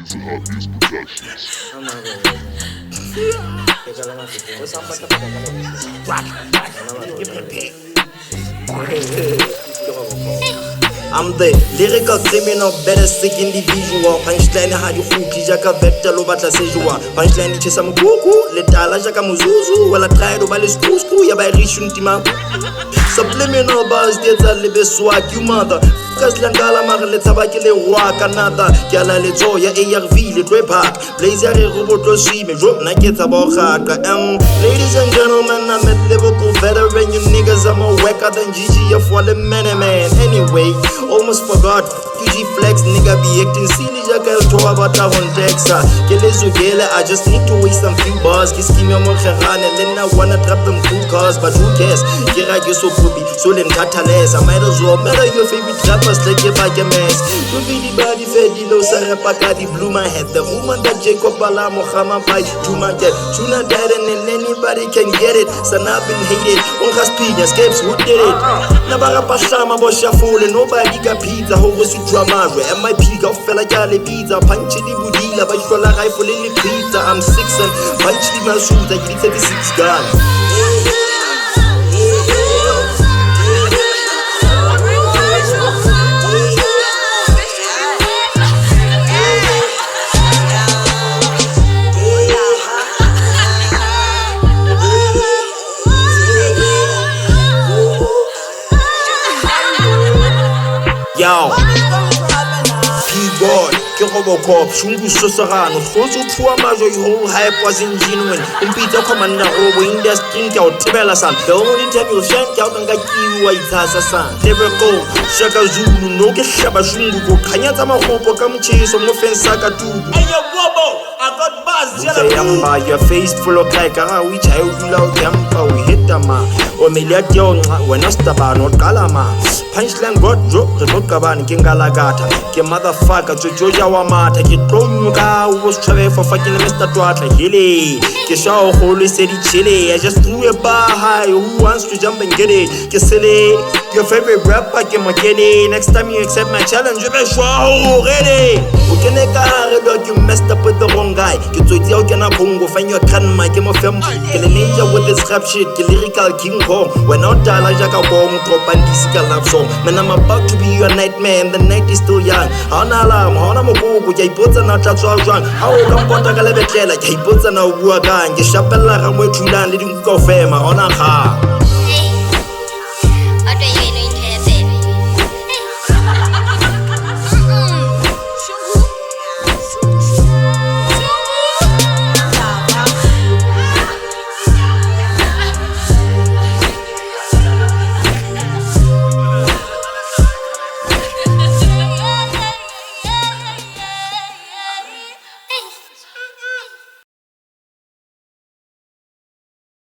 It's a hot news I'm the lyrical criminal, better sick individual. Punchline ha di khutli jaka vector lo batla sejwa. Punchline di chesa mkuku, le tala jaka muzuzu. Wala try do ba le screw ya ba reach untima. Subliminal bars dietsa le beswak you mother. Cause langala mara le tabaki le waka nada. Kyala le joya ARV le trap park. Blaze ya re roboto swime drop na ketsa ba khaka. Ladies and gentlemen, I'm a lyrical veteran. You niggas are more weaker than Gigi for the man. Anyway, almost forgot. UG flex nigga be acting silly jaka to about on Texas. Kelezugele, I just need to waste some few bars. Kiskimia mo kherane, then I wanna trap them cool cars, but who cares? Kira so poopy, so then tataless. I might as well matter your favorite rappers like a bag mess. To be the body fed, you know, Sarah Pakati blew my head. The woman that Jacob Bala Mohama fight to my death. Tuna died and anybody can get it. Sana been hated, Unkas Pina, escapes, who did it? Nabara Pashama Bosha Fool, and nobody got pizza, who was with drama. And my pig of fella Jali pizza, punch the budilla, but for like rifle in the pizza. I'm 6 and punch the my shoes, I get 36 gun. Yo, P-God, Robocop, Shungu Sosarano, Fosu Tuamajo, your whole hype was in genuine. Mpatla commander over in the string out Tibelasan. The only time you shank out and get you white as a son. Never go, Shaka Zulu, no get Shabashungu, Kanyatama Hopo, come chase on the fence Saka too. Hey, yo, Bobo, I got buzz, Yamba, your face full of like which I will love Yamba, we hit the man. Or Miliation, when I stop not Kalama. Punchline got dropped, the Bokaban, Kingalagata. Ke motherfucker, Joja Wamata, Ke Tromuka, who was traveling for fucking Mr. Twatla, Hilly. Ke Shaw, Holy City Chile. I just threw a bar high, who wants to jump and get it? Ke silly, your favorite rapper, Ke Makede. Next time you accept my challenge, you better show ready. Dog, you messed up with the wrong guy. Ke Tsotia, Kana Congo, find your grandma, Ke Mofem, Ke the ninja with this rap shit, Ke lyrical King Kong. When out Jaka bomb, drop and discal love song. Man, I'm about to be your nightmare, and the night is still young. Hana alarm, hana mokuku, jay puts an attack so strong. How come Potaka Lebetela, jay puts an awagan, Jashapella, and we're too down, letting go fame, hana ha.